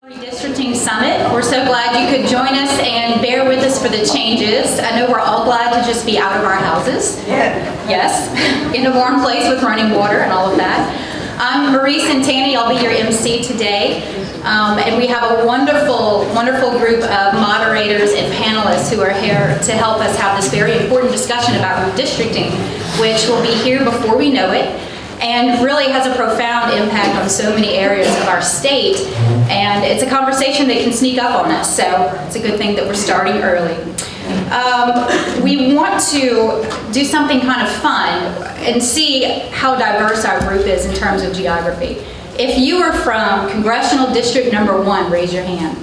Redistricting Summit. We're so glad you could join us and bear with us for the changes. I know we're all glad to just be out of our houses. Yes, in a warm place with running water and all of that. I'm Marie Santani. I'll be your MC today. And we have a wonderful, wonderful group of moderators and panelists who are here to help us have this very important discussion about redistricting, which will be here before we know it, and really has a profound impact on so many areas of our state. And it's a conversation that can sneak up on us, so it's a good thing that we're starting early. We want to do something kind of fun and see how diverse our group is in terms of geography. If you are from Congressional District Number 1, raise your hand.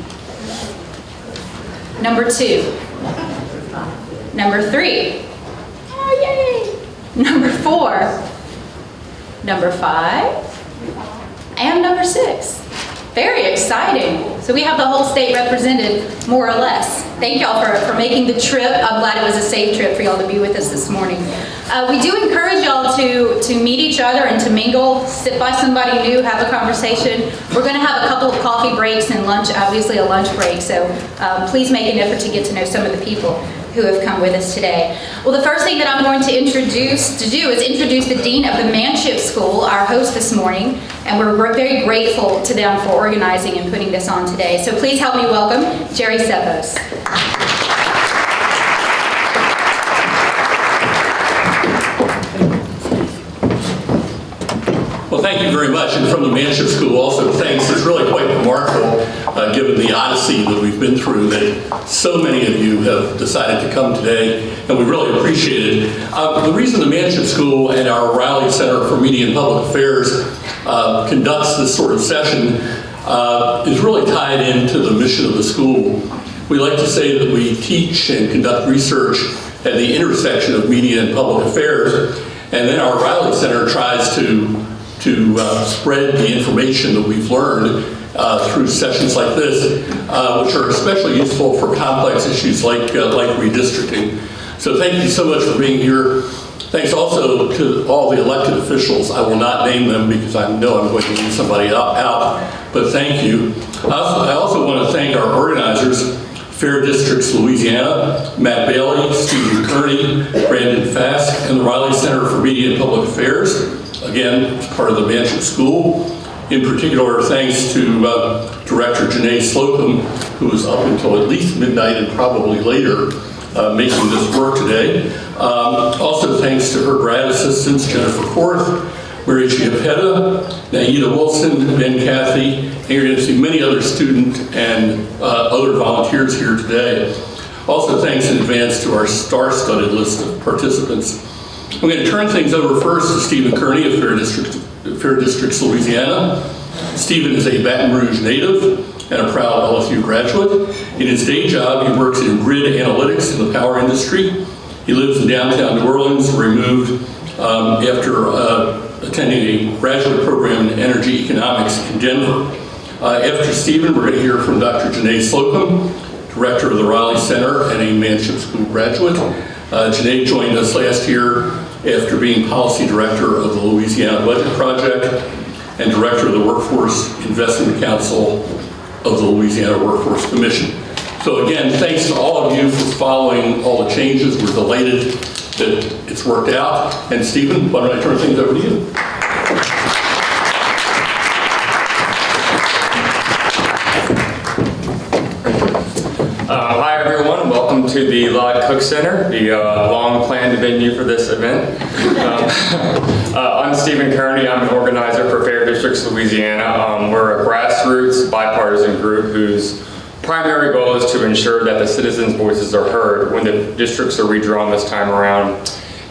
Number 2. Number 3. Oh, yay! Number 4. Number 5, and number 6. Very exciting. So we have the whole state represented, more or less. Thank y'all for making the trip. I'm glad it was a safe trip for y'all to be with us this morning. We do encourage y'all to meet each other and to mingle, sit by somebody new, have a conversation. We're going to have a couple of coffee breaks and lunch, obviously a lunch break, so please make an effort to get to know some of the people who have come with us today. Well, the first thing that I'm going to do is introduce the Dean of the Manship School, our host this morning, and we're very grateful to them for organizing and putting this on today. So please help me welcome Jerry Sepos. Well, thank you very much. And from the Manship School also, thanks. It's really quite remarkable, given the odyssey that we've been through, that so many of you have decided to come today, and we really appreciate it. The reason the Manship School and our Riley Center for Media and Public Affairs conducts this sort of session is really tied into the mission of the school. We like to say that we teach and conduct research at the intersection of media and public affairs, and then our Riley Center tries to spread the information that we've learned through sessions like this, which are especially useful for complex issues like redistricting. So thank you so much for being here. Thanks also to all the elected officials. I will not name them because I know I'm going to leave somebody out, but thank you. I also want to thank our organizers, Fair Districts Louisiana, Matt Bailey, Stephen Kearney, Brandon Fask, and the Riley Center for Media and Public Affairs. Again, it's part of the Manship School. In particular, thanks to Director Janae Slocum, who was up until at least midnight and probably later making this work today. Also thanks to her grad assistants, Jennifer Korth, Mary Chiappetta, Naida Wilson, Ben Cathy, and you're going to see many other student and other volunteers here today. Also thanks in advance to our star-studded list of participants. I'm going to turn things over first to Stephen Kearney of Fair Districts Louisiana. Stephen is a Baton Rouge native and a proud LSU graduate. In his day job, he works in grid analytics in the power industry. He lives in downtown New Orleans, where he moved after attending a graduate program in energy economics in Denver. After Stephen, we're going to hear from Dr. Janae Slocum, director of the Riley Center and a Manship School graduate. Janae joined us last year after being policy director of the Louisiana Budget Project and director of the Workforce Investment Council of the Louisiana Workforce Commission. So again, thanks to all of you for following all the changes. We're delighted that it's worked out. And Stephen, why don't I turn things over to you? Hi everyone, welcome to the Lod Cook Center, the long-planned venue for this event. I'm Stephen Kearney. I'm an organizer for Fair Districts Louisiana. We're a grassroots bipartisan group whose primary goal is to ensure that the citizens' voices are heard when the districts are redrawn this time around,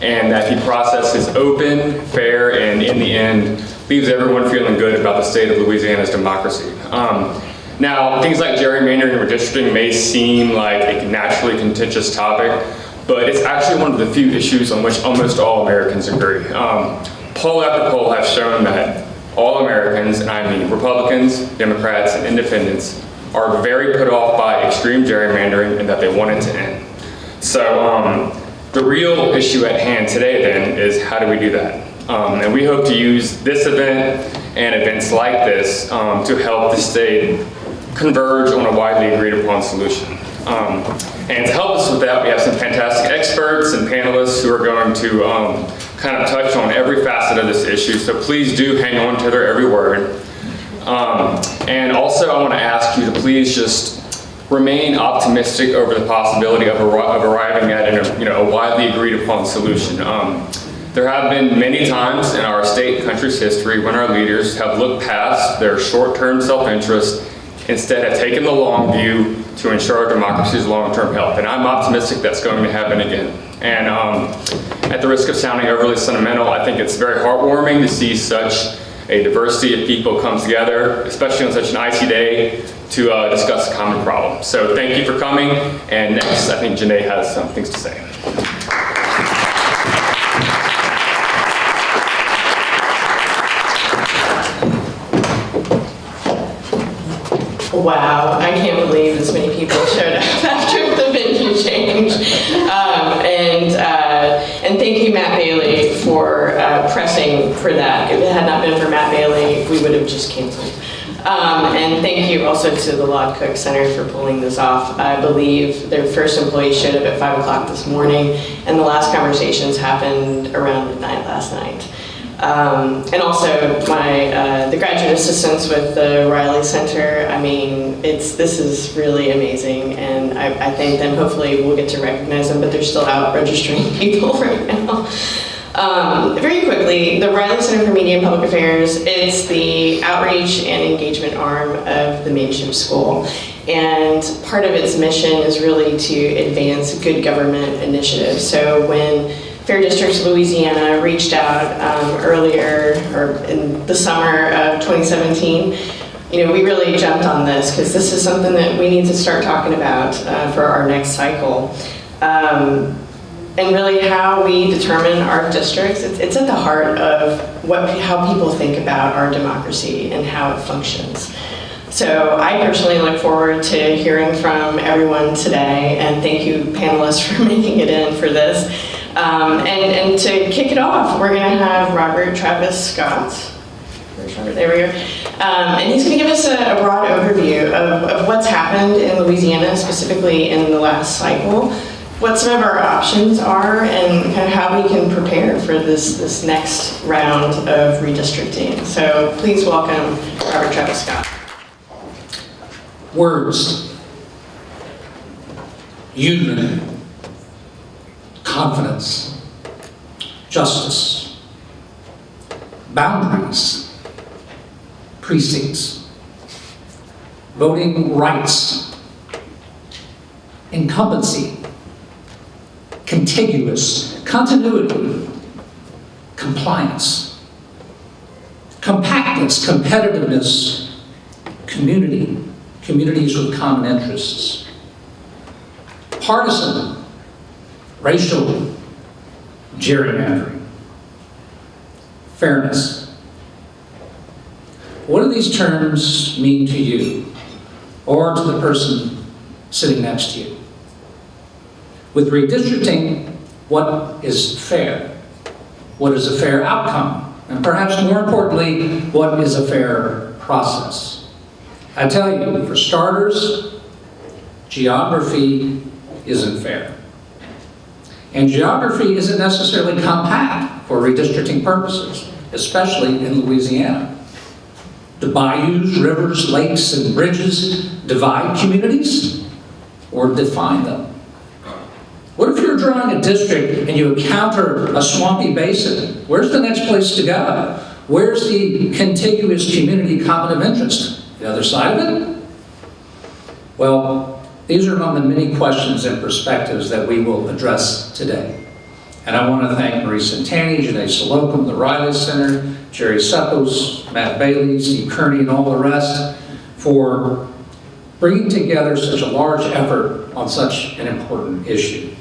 and that the process is open, fair, and in the end, leaves everyone feeling good about the state of Louisiana's democracy. Now, things like gerrymandering and redistricting may seem like a naturally contentious topic, but it's actually one of the few issues on which almost all Americans agree. Poll after poll have shown that all Americans, and I mean Republicans, Democrats, and Independents, are very put off by extreme gerrymandering and that they want it to end. So the real issue at hand today then is, how do we do that? And we hope to use this event and events like this to help the state converge on a widely agreed upon solution. And to help us with that, we have some fantastic experts and panelists who are going to kind of touch on every facet of this issue, so please do hang on to their every word. And also I want to ask you to please just remain optimistic over the possibility of arriving at a widely agreed upon solution. There have been many times in our state and country's history when our leaders have looked past their short-term self-interest, instead have taken the long view to ensure our democracy's long-term health. And I'm optimistic that's going to happen again. And at the risk of sounding overly sentimental, I think it's very heartwarming to see such a diversity of people come together, especially on such an icy day, to discuss a common problem. So thank you for coming. And next, I think Janae has some things to say. Wow, I can't believe this many people showed up after the venue change. And thank you, Matt Bailey, for pressing for that. If it had not been for Matt Bailey, we would have just canceled. And thank you also to the Lod Cook Center for pulling this off. I believe their first employee showed up at 5 o'clock this morning, and the last conversations happened around midnight last night. And also the graduate assistants with the Riley Center. I mean, this is really amazing, and I thank them. Hopefully we'll get to recognize them, but they're still out registering people right now. Very quickly, the Riley Center for Media and Public Affairs, it's the outreach and engagement arm of the Manship School. And part of its mission is really to advance good government initiatives. So when Fair Districts Louisiana reached out earlier, or in the summer of 2017, we really jumped on this because this is something that we need to start talking about for our next cycle. And really how we determine our districts, it's at the heart of how people think about our democracy and how it functions. So I personally look forward to hearing from everyone today, and thank you panelists for making it in for this. And to kick it off, we're going to have Robert Travis Scott. Where's Robert? There we go. And he's going to give us a broad overview of what's happened in Louisiana, specifically in the last cycle, what some of our options are, and kind of how we can prepare for this next round of redistricting. So please welcome Robert Travis Scott. Words, union, confidence, justice, boundaries, precincts, voting rights, incumbency, contiguous, continuity, compliance, compactness, competitiveness, community, communities with common interests, partisan, racial, gerrymandering, fairness. What do these terms mean to you or to the person sitting next to you? With redistricting, what is fair? What is a fair outcome? And perhaps more importantly, what is a fair process? I tell you, for starters, geography isn't fair. And geography isn't necessarily compact for redistricting purposes, especially in Louisiana. Do bayous, rivers, lakes, and bridges divide communities or define them? What if you're drawing a district and you encounter a swampy basin? Where's the next place to go? Where's the contiguous community common of interest? The other side of it? Well, these are among the many questions and perspectives that we will address today. And I want to thank Marie Santani, Janae Slocum, the Riley Center, Jerry Seppos, Matt Bailey, Steve Kearney, and all the rest for bringing together such a large effort on such an important issue.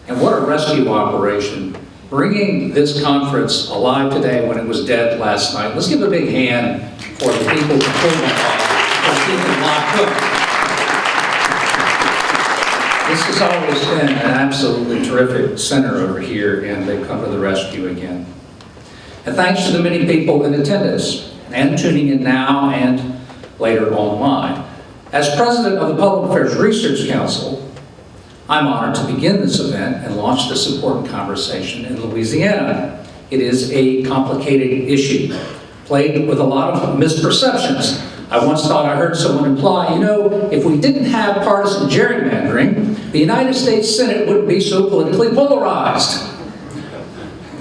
And what a rescue operation, bringing this conference alive today when it was dead last night. Let's give a big hand for the people who pulled that off, for keeping Lod Cook. This has always been an absolutely terrific center over here, and they've come to the rescue again. And thanks to the many people in attendance and tuning in now and later online. As president of the Public Affairs Research Council, I'm honored to begin this event and launch this important conversation in Louisiana. It is a complicated issue, plagued with a lot of misperceptions. I once thought I heard someone imply, if we didn't have partisan gerrymandering, the United States Senate wouldn't be so politically polarized.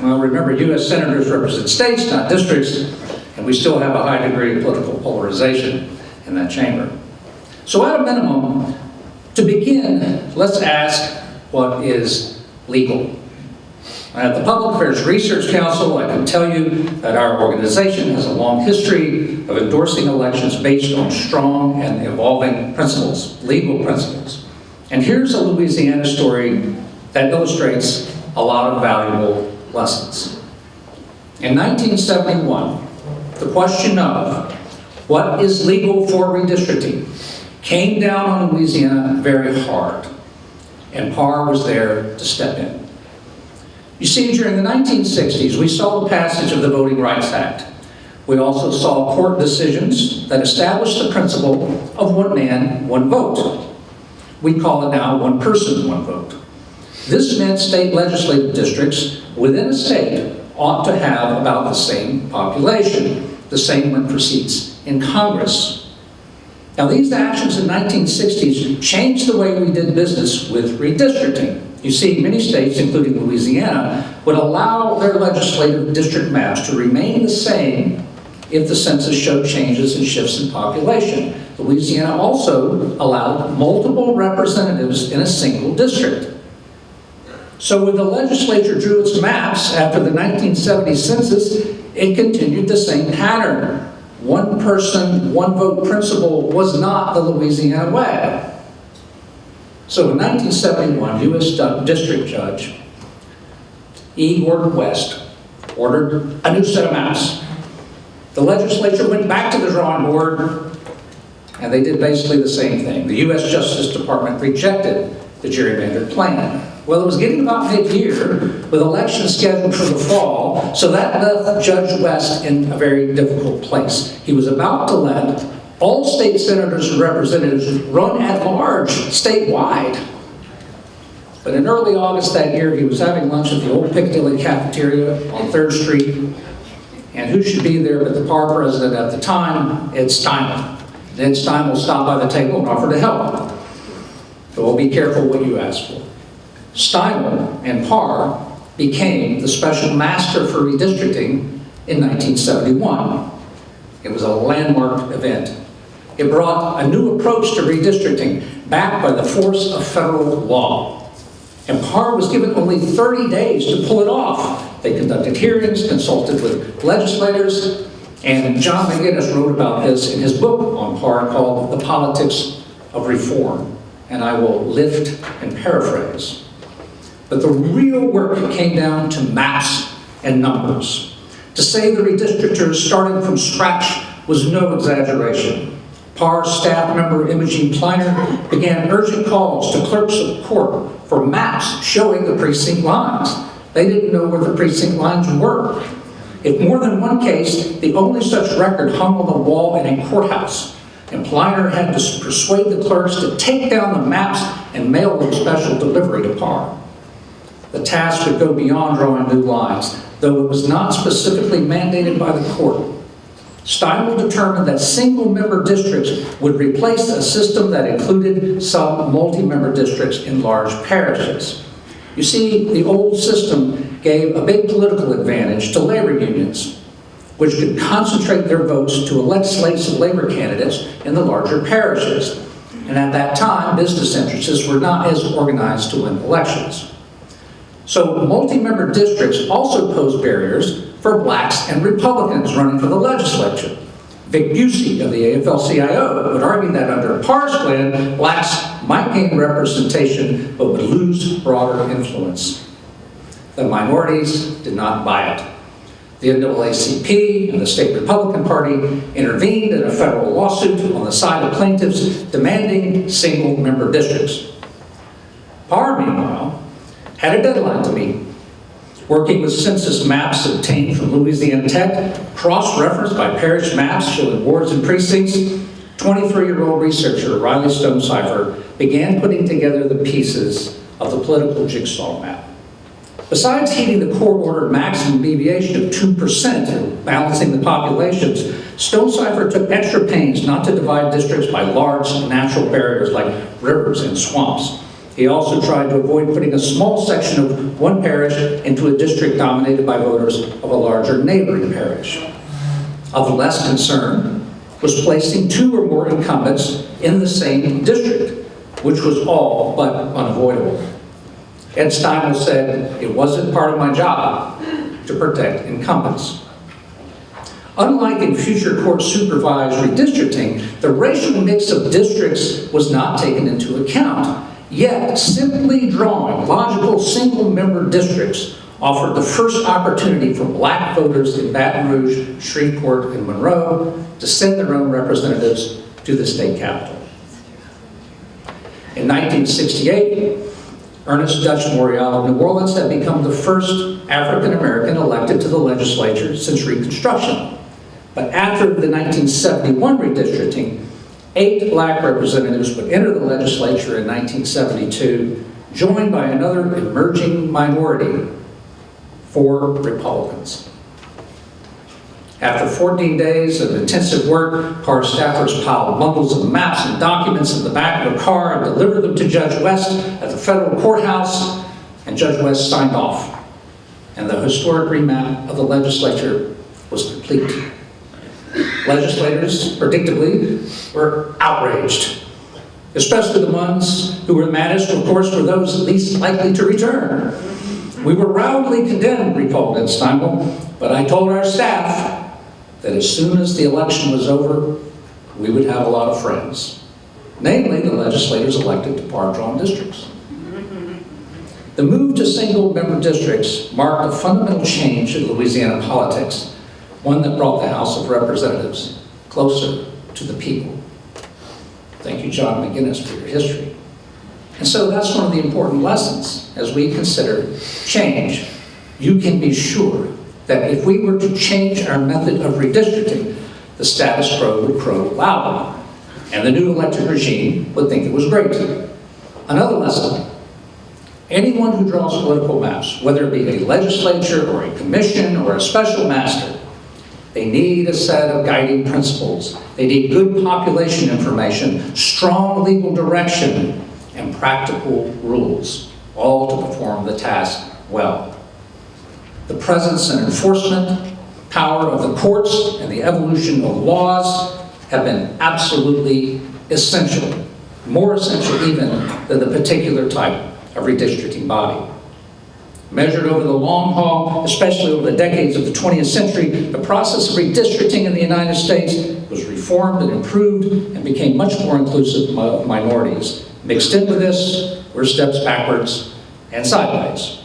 Well, remember, U.S. senators represent states, not districts, and we still have a high degree of political polarization in that chamber. So at a minimum, to begin, let's ask what is legal. At the Public Affairs Research Council, I can tell you that our organization has a long history of endorsing elections based on strong and evolving principles, legal principles. And here's a Louisiana story that illustrates a lot of valuable lessons. In 1971, the question of what is legal for redistricting came down on Louisiana very hard, and PAR was there to step in. You see, during the 1960s, we saw the passage of the Voting Rights Act. We also saw court decisions that established the principle of one man, one vote. We call it now one person, one vote. This meant state legislative districts within a state ought to have about the same population. The same went for seats in Congress. Now, these actions in the 1960s changed the way we did business with redistricting. You see, many states, including Louisiana, would allow their legislative district maps to remain the same if the census showed changes and shifts in population. Louisiana also allowed multiple representatives in a single district. So when the legislature drew its maps after the 1970 census, it continued the same pattern. One person, one vote principle was not the Louisiana way. So in 1971, U.S. District Judge E. Gordon West ordered a new set of maps. The legislature went back to the drawing board, and they did basically the same thing. The U.S. Justice Department rejected the gerrymandered plan. Well, it was getting about mid-year with elections scheduled for the fall, so that left Judge West in a very difficult place. He was about to let all state senators and representatives run at large statewide. But in early August that year, he was having lunch at the old Piccadilly cafeteria on 3rd Street, and who should be there but the PAR president at the time, Ed Steimel. Ed Steimel stopped by the table and offered to help. So well, be careful what you ask for. Steimel and PAR became the special master for redistricting in 1971. It was a landmark event. It brought a new approach to redistricting, backed by the force of federal law. And PAR was given only 30 days to pull it off. They conducted hearings, consulted with legislators, and John McGinnis wrote about this in his book on PAR called The Politics of Reform. And I will lift and paraphrase. But the real work came down to maps and numbers. To say the redistrictors starting from scratch was no exaggeration. PAR staff member Imogene Kleiner began urgent calls to clerks of court for maps showing the precinct lines. They didn't know where the precinct lines were. In more than one case, the only such record hung on the wall in a courthouse, and Kleiner had to persuade the clerks to take down the maps and mail them special delivery to PAR. The task would go beyond drawing new lines, though it was not specifically mandated by the court. Steimel determined that single-member districts would replace a system that included some multi-member districts in large parishes. You see, the old system gave a big political advantage to labor unions, which could concentrate their votes to elect slates of labor candidates in the larger parishes. And at that time, business interests were not as organized to win elections. So multi-member districts also pose barriers for blacks and Republicans running for the legislature. Vic Busey of the AFL-CIO would argue that under PAR's plan, blacks might gain representation but would lose broader influence. The minorities did not buy it. The NAACP and the state Republican Party intervened in a federal lawsuit on the side of plaintiffs demanding single-member districts. PAR, meanwhile, had a deadline to meet. Working with census maps obtained from Louisiana Tech, cross-referenced by parish maps showing wards and precincts, 23-year-old researcher Riley Stonecipher began putting together the pieces of the political jigsaw map. Besides heeding the court-ordered maximum deviation of 2% and balancing the populations, Stonecipher took extra pains not to divide districts by large natural barriers like rivers and swamps. He also tried to avoid putting a small section of one parish into a district dominated by voters of a larger neighboring parish. Of less concern was placing 2 or more incumbents in the same district, which was all but unavoidable. Ed Steimel said, "It wasn't part of my job to protect incumbents." Unlike in future court-supervised redistricting, the racial mix of districts was not taken into account. Yet, simply drawing logical single-member districts offered the first opportunity for black voters in Baton Rouge, Shreveport, and Monroe to send their own representatives to the state capitol. In 1968, Ernest Dutch Morial of New Orleans had become the first African-American elected to the legislature since Reconstruction. But after the 1971 redistricting, 8 black representatives would enter the legislature in 1972, joined by another emerging minority, 4 Republicans. After 14 days of intensive work, CAR staffers piled bundles of maps and documents in the back of a car and delivered them to Judge West at the federal courthouse, and Judge West signed off. And the historic remap of the legislature was complete. Legislators, predictably, were outraged, especially the ones who were maddest, of course, were those least likely to return. "We were roundly condemned," recalled Ed Steimel, "but I told our staff that as soon as the election was over, we would have a lot of friends, namely the legislators elected to par-drawn districts." The move to single-member districts marked a fundamental change in Louisiana politics, one that brought the House of Representatives closer to the people. Thank you, John McGinnis, for your history. And so that's one of the important lessons as we consider change. You can be sure that if we were to change our method of redistricting, the status quo would crow loudly, and the new elected regime would think it was great. Another lesson: anyone who draws political maps, whether it be a legislature or a commission or a special master, they need a set of guiding principles. They need good population information, strong legal direction, and practical rules, all to perform the task well. The presence and enforcement power of the courts and the evolution of laws have been absolutely essential, more essential even than the particular type of redistricting body. Measured over the long haul, especially over the decades of the 20th century, the process of redistricting in the United States was reformed and improved and became much more inclusive of minorities. Mixed into this were steps backwards and sideways.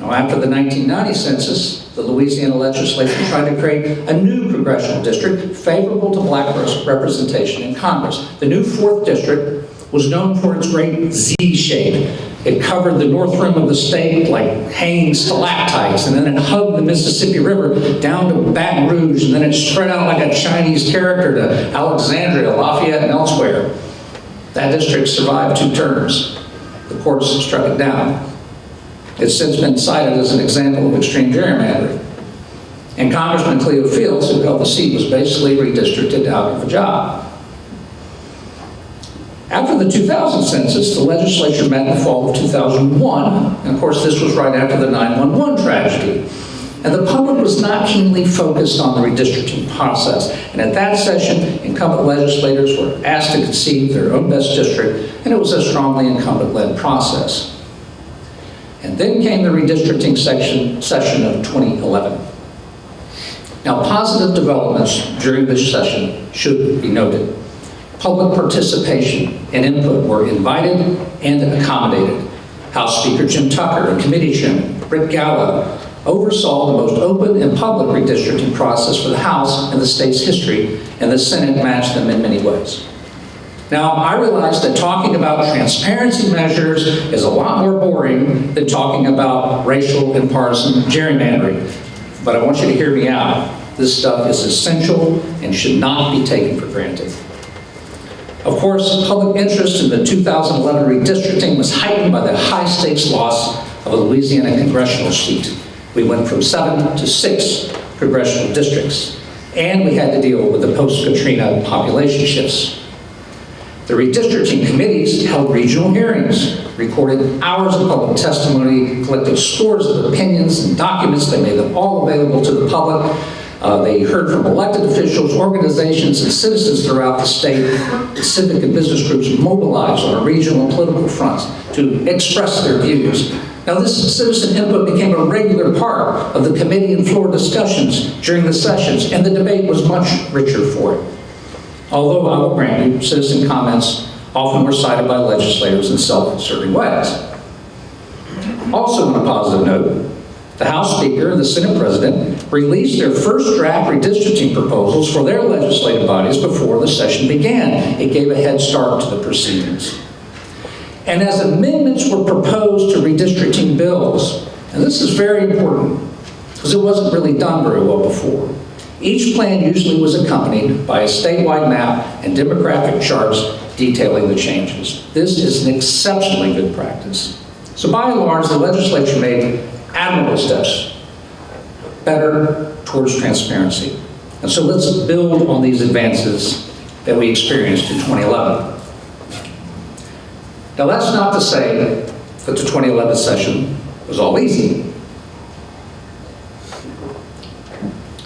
Now, after the 1990 census, the Louisiana legislature tried to create a new congressional district favorable to black representation in Congress. The new 4th district was known for its great Z shape. It covered the north rim of the state like hanging stalactites, and then it hugged the Mississippi River down to Baton Rouge, and then it spread out like a Chinese character to Alexandria, Lafayette, and elsewhere. That district survived 2 terms. The courts struck it down. It's since been cited as an example of extreme gerrymandering. And Congressman Cleo Fields, who held the seat, was basically redistricted out of a job. After the 2000 census, the legislature met in the fall of 2001, and of course this was right after the 9/11 tragedy. And the public was not keenly focused on the redistricting process. And at that session, incumbent legislators were asked to conceive their own best district, and it was a strongly incumbent-led process. And then came the redistricting session of 2011. Now, positive developments during this session should be noted. Public participation and input were invited and accommodated. House Speaker Jim Tucker and Committee Chairman Britt Gallo oversaw the most open and public redistricting process for the House in the state's history, and the Senate matched them in many ways. Now, I realize that talking about transparency measures is a lot more boring than talking about racial and partisan gerrymandering, but I want you to hear me out. This stuff is essential and should not be taken for granted. Of course, public interest in the 2011 redistricting was heightened by the high-stakes loss of a Louisiana congressional seat. We went from 7 to 6 congressional districts, and we had to deal with the post-Katrina population shifts. The redistricting committees held regional hearings, recorded hours of public testimony, collected scores of opinions and documents. They made them all available to the public. They heard from elected officials, organizations, and citizens throughout the state. The civic and business groups mobilized on a regional and political fronts to express their views. Now, this citizen input became a regular part of the committee and floor discussions during the sessions, and the debate was much richer for it. Although I will grant you, citizen comments often were cited by legislators in self-serving ways. Also, on a positive note, the House Speaker and the Senate President released their first draft redistricting proposals for their legislative bodies before the session began. It gave a head start to the proceedings. And as amendments were proposed to redistricting bills, and this is very important because it wasn't really done very well before, each plan usually was accompanied by a statewide map and demographic charts detailing the changes. This is an exceptionally good practice. So by and large, the legislature made admirable steps better towards transparency. And so let's build on these advances that we experienced in 2011. Now, that's not to say that the 2011 session was all easy.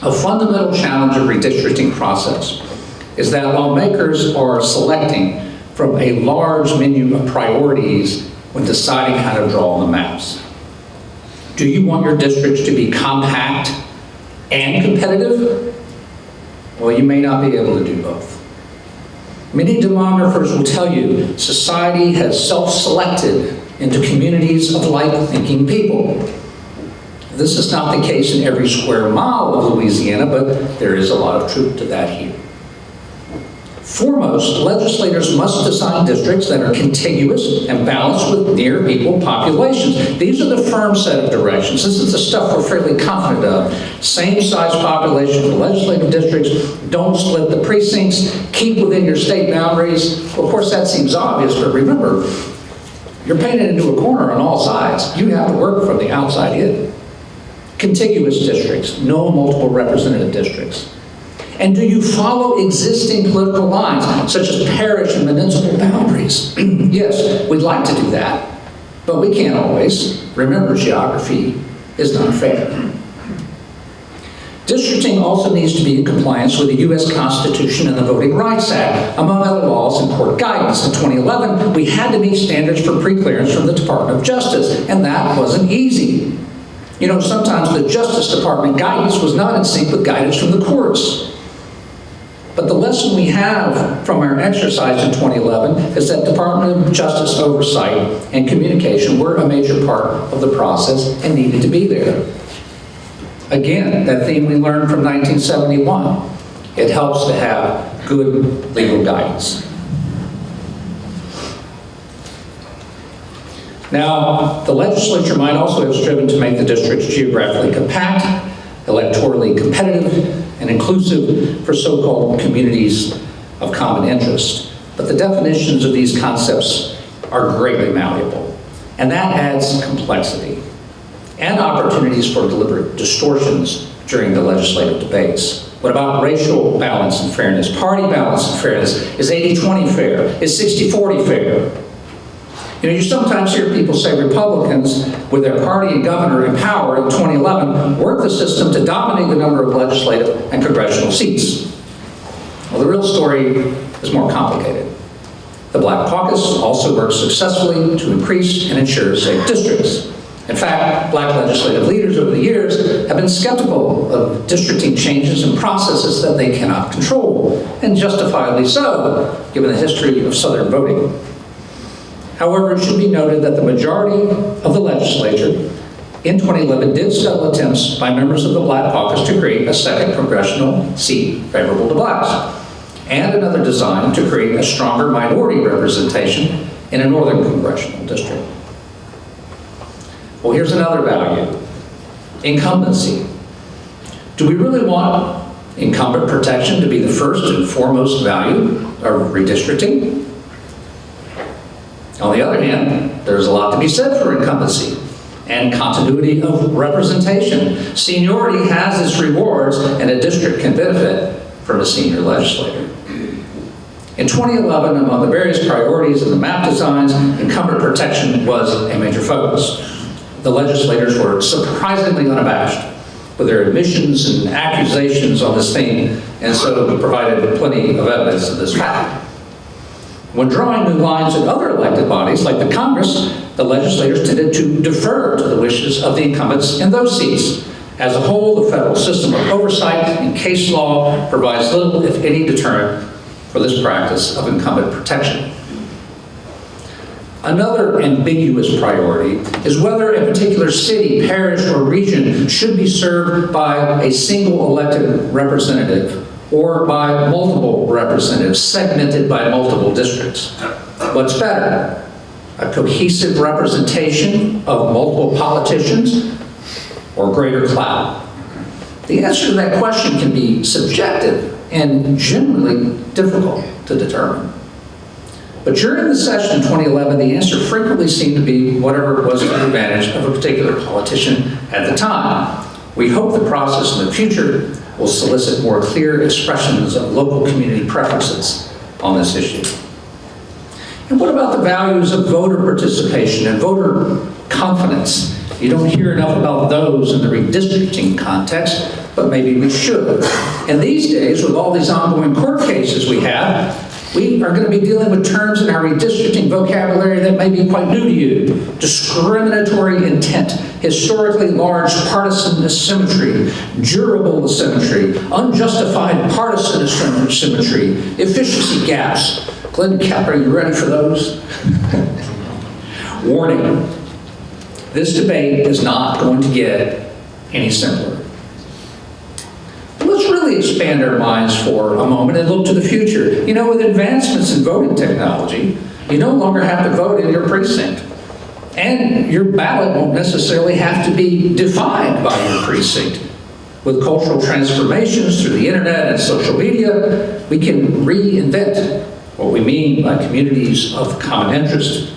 A fundamental challenge of redistricting process is that lawmakers are selecting from a large menu of priorities when deciding how to draw the maps. Do you want your districts to be compact and competitive? Well, you may not be able to do both. Many demographers will tell you society has self-selected into communities of like-thinking people. This is not the case in every square mile of Louisiana, but there is a lot of truth to that here. Foremost, legislators must design districts that are contiguous and balanced with near equal populations. These are the firm set of directions. This is the stuff we're fairly confident of. Same size population for legislative districts, don't split the precincts, keep within your state boundaries. Well, of course, that seems obvious, but remember, you're painted into a corner on all sides. You have to work from the outside in. Contiguous districts, no multiple representative districts. And do you follow existing political lines, such as parish and municipal boundaries? Yes, we'd like to do that, but we can't always. Remember, geography is not fair. Districting also needs to be in compliance with the U.S. Constitution and the Voting Rights Act, among other laws and court guidance. In 2011, we had to meet standards for pre-clearance from the Department of Justice, and that wasn't easy. You know, sometimes the Justice Department guidance was not in sync with guidance from the courts. But the lesson we have from our exercise in 2011 is that Department of Justice oversight and communication were a major part of the process and needed to be there. Again, that theme we learned from 1971. It helps to have good legal guidance. Now, the legislature might also have striven to make the districts geographically compact, electorally competitive, and inclusive for so-called communities of common interest. But the definitions of these concepts are greatly malleable, and that adds complexity and opportunities for deliberate distortions during the legislative debates. What about racial balance and fairness, party balance and fairness? Is 80-20 fair? Is 60-40 fair? You know, you sometimes hear people say Republicans, with their party and governor in power in 2011, worked the system to dominate the number of legislative and congressional seats. Well, the real story is more complicated. The Black Caucus also worked successfully to increase and ensure safe districts. In fact, Black legislative leaders over the years have been skeptical of districting changes and processes that they cannot control, and justifiably so, given the history of Southern voting. However, it should be noted that the majority of the legislature in 2011 did settle attempts by members of the Black Caucus to create a second congressional seat favorable to blacks, and another design to create a stronger minority representation in a northern congressional district. Well, here's another value: incumbency. Do we really want incumbent protection to be the first and foremost value of redistricting. On the other hand, there's a lot to be said for incumbency and continuity of representation. Seniority has its rewards, and a district can benefit from a senior legislator. In 2011, among the various priorities of the map designs, incumbent protection was a major focus. The legislators were surprisingly unabashed with their admissions and accusations on this theme, and so provided plenty of evidence of this fact. When drawing new lines in other elected bodies, like the Congress, the legislators tended to defer to the wishes of the incumbents in those seats. As a whole, the federal system of oversight and case law provides little, if any, deterrent for this practice of incumbent protection. Another ambiguous priority is whether a particular city, parish, or region should be served by a single elected representative or by multiple representatives segmented by multiple districts. What's better? A cohesive representation of multiple politicians or greater clout? The answer to that question can be subjective and generally difficult to determine. But during the session in 2011, the answer frequently seemed to be whatever was to the advantage of a particular politician at the time. We hope the process in the future will solicit more clear expressions of local community preferences on this issue. And what about the values of voter participation and voter confidence? You don't hear enough about those in the redistricting context, but maybe we should. And these days, with all these ongoing court cases we have, we are going to be dealing with terms in our redistricting vocabulary that may be quite new to you. Discriminatory intent, historically large partisan asymmetry, durable asymmetry, unjustified partisan asymmetry, efficiency gaps. Glenn Kapp, are you ready for those? Warning, this debate is not going to get any simpler. Let's really expand our minds for a moment and look to the future. You know, with advancements in voting technology, you no longer have to vote in your precinct. And your ballot won't necessarily have to be defined by your precinct. With cultural transformations through the internet and social media, we can reinvent what we mean by communities of common interest.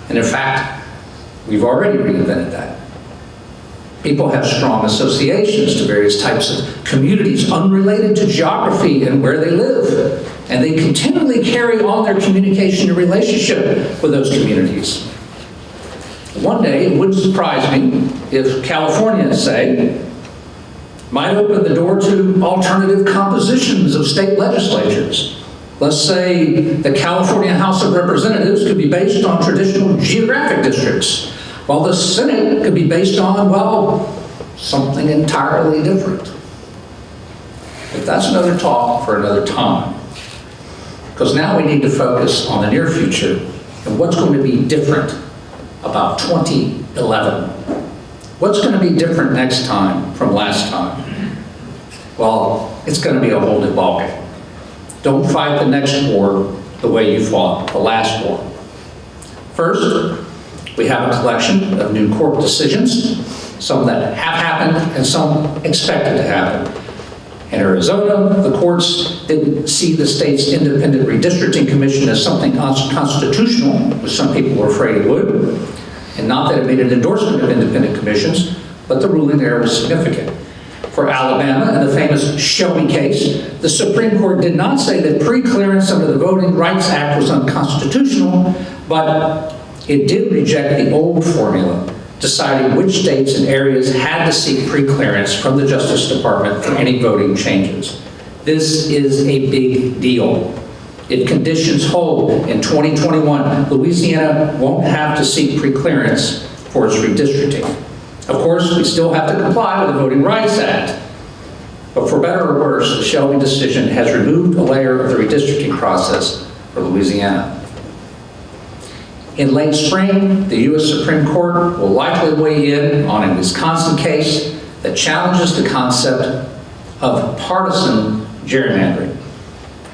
And in fact, we've already reinvented that. People have strong associations to various types of communities unrelated to geography and where they live. And they continually carry on their communication and relationship with those communities. One day, it wouldn't surprise me if California, say, might open the door to alternative compositions of state legislatures. Let's say the California House of Representatives could be based on traditional geographic districts, while the Senate could be based on, well, something entirely different. But that's another talk for another time. Because now we need to focus on the near future and what's going to be different about 2011. What's going to be different next time from last time? Well, it's going to be a whole new ballgame. Don't fight the next war the way you fought the last war. First, we have a collection of new court decisions, some that have happened and some expected to happen. In Arizona, the courts didn't see the state's independent redistricting commission as something unconstitutional, which some people were afraid it would, and not that it made an endorsement of independent commissions, but the ruling there was significant. For Alabama, in the famous Shelby case, the Supreme Court did not say that pre-clearance under the Voting Rights Act was unconstitutional, but it did reject the old formula, deciding which states and areas had to seek pre-clearance from the Justice Department for any voting changes. This is a big deal. If conditions hold in 2021, Louisiana won't have to seek pre-clearance for its redistricting. Of course, we still have to comply with the Voting Rights Act. But for better or worse, the Shelby decision has removed a layer of the redistricting process for Louisiana. In late spring, the U.S. Supreme Court will likely weigh in on a Wisconsin case that challenges the concept of partisan gerrymandering.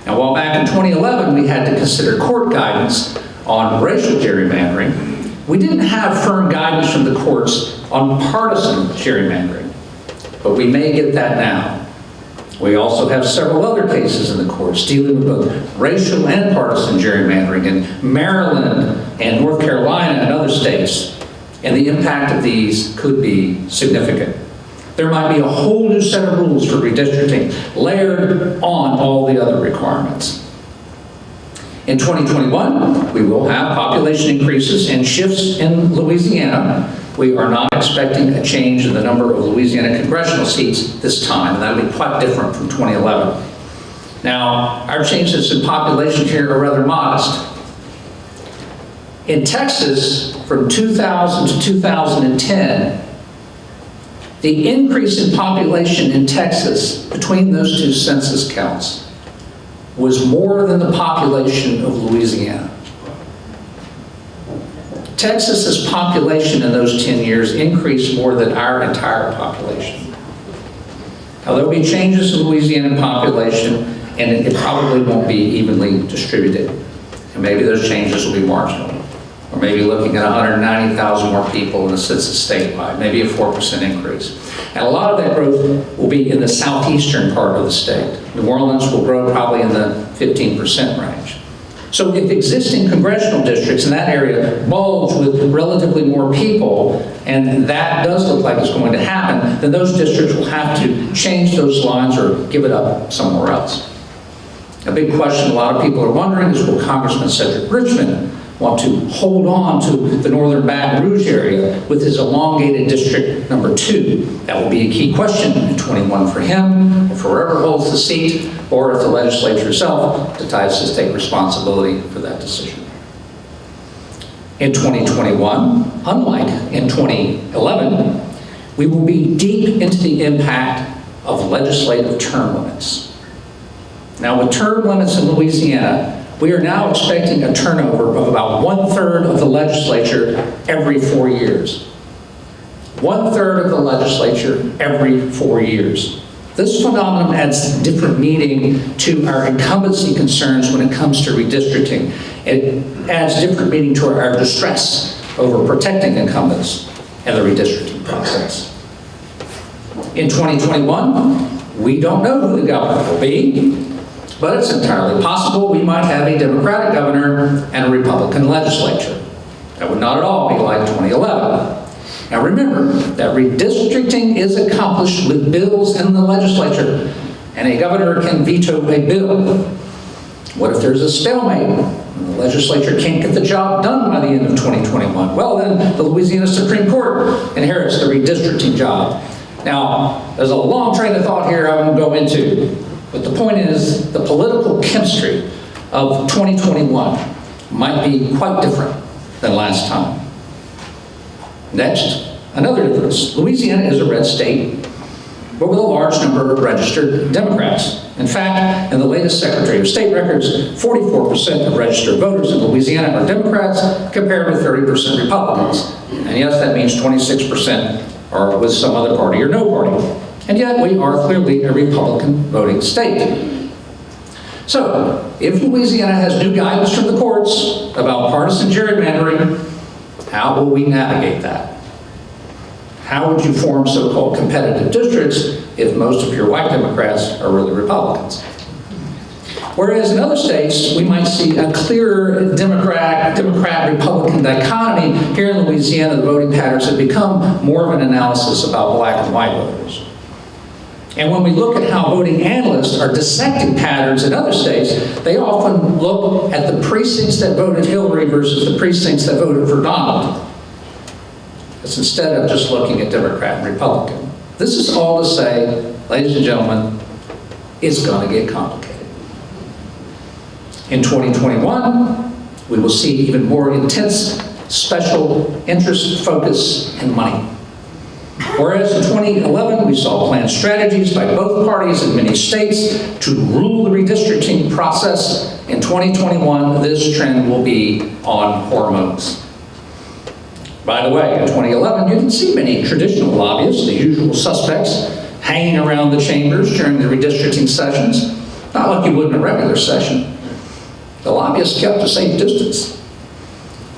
Now, while back in 2011 we had to consider court guidance on racial gerrymandering, we didn't have firm guidance from the courts on partisan gerrymandering, but we may get that now. We also have several other cases in the courts dealing with both racial and partisan gerrymandering in Maryland and North Carolina and other states, and the impact of these could be significant. There might be a whole new set of rules for redistricting layered on all the other requirements. In 2021, we will have population increases and shifts in Louisiana. We are not expecting a change in the number of Louisiana congressional seats this time, and that'll be quite different from 2011. Now, our changes in population here are rather modest. In Texas, from 2000 to 2010, the increase in population in Texas between those two census counts was more than the population of Louisiana. Texas's population in those 10 years increased more than our entire population. Now, there'll be changes in Louisiana population, and it probably won't be evenly distributed. And maybe those changes will be marginal. Or maybe looking at 190,000 more people in the census statewide, maybe a 4% increase. And a lot of that growth will be in the southeastern part of the state. New Orleans will grow probably in the 15% range. So if existing congressional districts in that area bulge with relatively more people, and that does look like it's going to happen, then those districts will have to change those lines or give it up somewhere else. A big question a lot of people are wondering is, will Congressman Cedric Richmond want to hold on to the northern Baton Rouge area with his elongated district number 2? That will be a key question in 21 for him, if whoever holds the seat, or if the legislature itself decides to take responsibility for that decision. In 2021, unlike in 2011, we will be deep into the impact of legislative term limits. Now, with term limits in Louisiana, we are now expecting a turnover of about 1/3 of the legislature every 4 years. 1/3 of the legislature every 4 years. This phenomenon adds different meaning to our incumbency concerns when it comes to redistricting. It adds different meaning to our distress over protecting incumbents and the redistricting process. In 2021, we don't know who the governor will be, but it's entirely possible we might have a Democratic governor and a Republican legislature. That would not at all be like 2011. Now remember that redistricting is accomplished with bills in the legislature, and a governor can veto a bill. What if there's a stalemate and the legislature can't get the job done by the end of 2021? Well, then the Louisiana Supreme Court inherits the redistricting job. Now, there's a long train of thought here I won't go into. But the point is, the political chemistry of 2021 might be quite different than last time. Next, another difference. Louisiana is a red state, but with a large number of registered Democrats. In fact, in the latest Secretary of State records, 44% of registered voters in Louisiana are Democrats, compared with 30% Republicans. And yes, that means 26% are with some other party or no party. And yet we are clearly a Republican voting state. So, if Louisiana has new guidance from the courts about partisan gerrymandering, how will we navigate that? How would you form so-called competitive districts if most of your white Democrats are really Republicans? Whereas in other states, we might see a clearer Democrat-Republican dichotomy, here in Louisiana, the voting patterns have become more of an analysis about black and white voters. And when we look at how voting analysts are dissecting patterns in other states, they often look at the precincts that voted Hillary versus the precincts that voted for Donald. It's instead of just looking at Democrat and Republican. This is all to say, ladies and gentlemen, it's going to get complicated. In 2021, we will see even more intense special interest focus and money. Whereas in 2011, we saw planned strategies by both parties in many states to rule the redistricting process, in 2021, this trend will be on hormones. By the way, in 2011, you didn't see many traditional lobbyists, the usual suspects, hanging around the chambers during the redistricting sessions, not like you would in a regular session. The lobbyists kept a safe distance.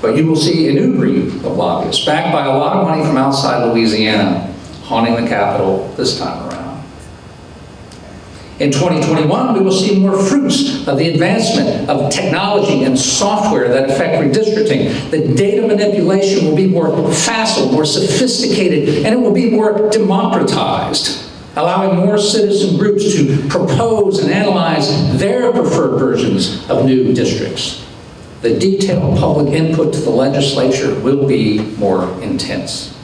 But you will see a new breed of lobbyists, backed by a lot of money from outside Louisiana, haunting the Capitol this time around. In 2021, we will see more fruits of the advancement of technology and software that affect redistricting. The data manipulation will be more facile, more sophisticated, and it will be more democratized, allowing more citizen groups to propose and analyze their preferred versions of new districts. The detailed public input to the legislature will be more intense.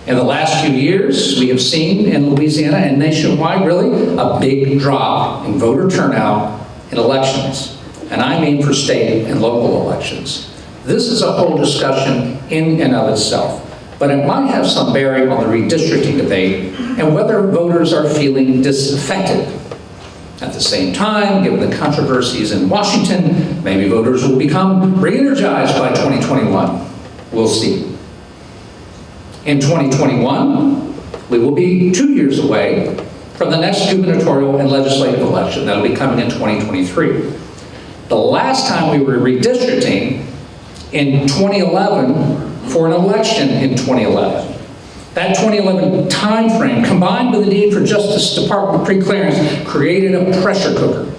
In the last few years, we have seen in Louisiana and nationwide, really, a big drop in voter turnout in elections. And I mean for state and local elections. This is a whole discussion in and of itself, but it might have some bearing on the redistricting debate and whether voters are feeling disaffected. At the same time, given the controversies in Washington, maybe voters will become re-energized by 2021. We'll see. In 2021, we will be 2 years away from the next gubernatorial and legislative election that'll be coming in 2023. The last time we were redistricting in 2011 for an election in 2011. That 2011 timeframe, combined with the need for Justice Department pre-clearance, created a pressure cooker.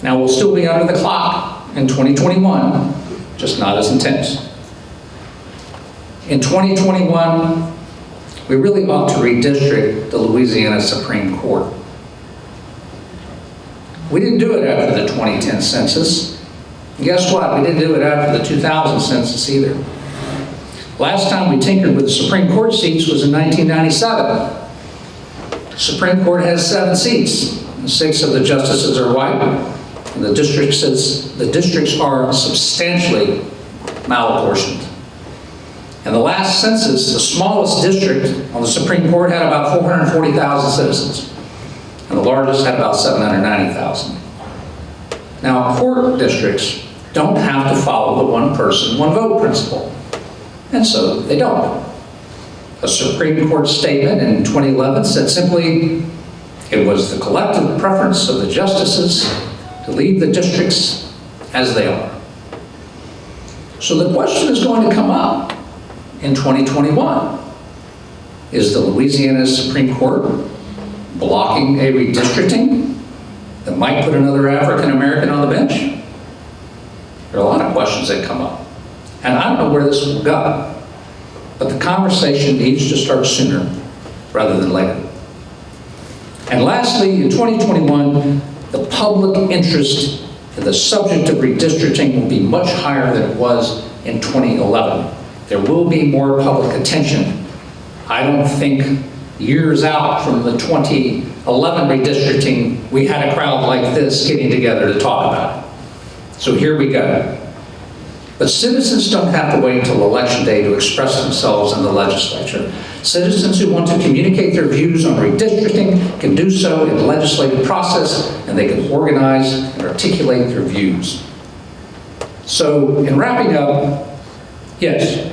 Now we'll still be under the clock in 2021, just not as intense. In 2021, we really ought to redistrict the Louisiana Supreme Court. We didn't do it after the 2010 census. And guess what? We didn't do it after the 2000 census either. Last time we tinkered with the Supreme Court seats was in 1997. The Supreme Court has 7 seats. 6 of the justices are white, and the districts are substantially malapportioned. In the last census, the smallest district on the Supreme Court had about 440,000 citizens, and the largest had about 790,000. Now, court districts don't have to follow the one person, one vote principle, and so they don't. A Supreme Court statement in 2011 said simply, it was the collective preference of the justices to leave the districts as they are. So the question is going to come up in 2021. Is the Louisiana Supreme Court blocking a redistricting that might put another African American on the bench? There are a lot of questions that come up. And I don't know where this will go, but the conversation needs to start sooner rather than later. And lastly, in 2021, the public interest in the subject of redistricting will be much higher than it was in 2011. There will be more public attention. I don't think years out from the 2011 redistricting, we had a crowd like this getting together to talk about it. So here we go. But citizens don't have to wait until Election Day to express themselves in the legislature. Citizens who want to communicate their views on redistricting can do so in the legislative process, and they can organize and articulate their views. So in wrapping up, yes,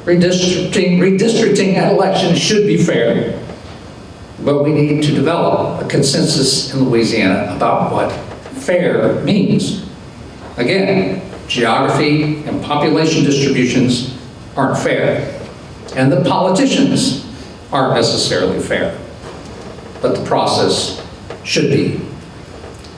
redistricting at elections should be fair, but we need to develop a consensus in Louisiana about what fair means. Again, geography and population distributions aren't fair, and the politicians aren't necessarily fair, but the process should be.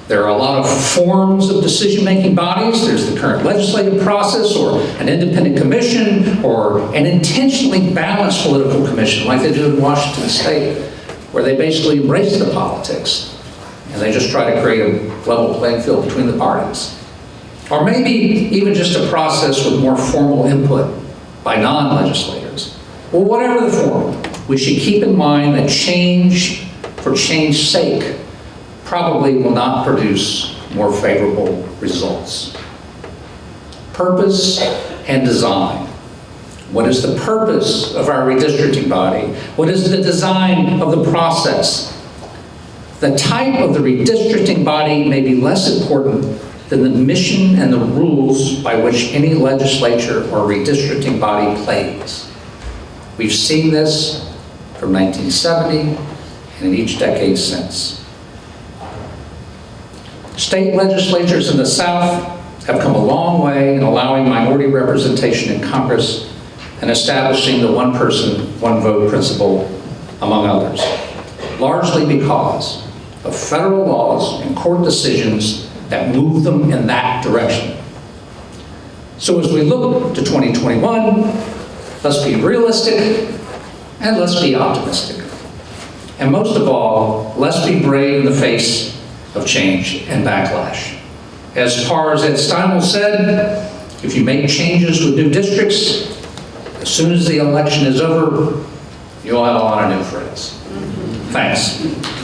There are a lot of forms of decision-making bodies. There's the current legislative process, or an independent commission, or an intentionally balanced political commission like they do in Washington State, where they basically embrace the politics and they just try to create a level playing field between the parties. Or maybe even just a process with more formal input by non-legislators. Well, whatever the form, we should keep in mind that change for change's sake probably will not produce more favorable results. Purpose and design. What is the purpose of our redistricting body? What is the design of the process? The type of the redistricting body may be less important than the mission and the rules by which any legislature or redistricting body plays. We've seen this from 1970 and in each decade since. State legislatures in the South have come a long way in allowing minority representation in Congress and establishing the one person, one vote principle, among others, largely because of federal laws and court decisions that move them in that direction. So as we look to 2021, let's be realistic and let's be optimistic. And most of all, let's be brave in the face of change and backlash. As Pars Ed Steinwell said, if you make changes with new districts, as soon as the election is over, you'll have a lot of new friends. Thanks.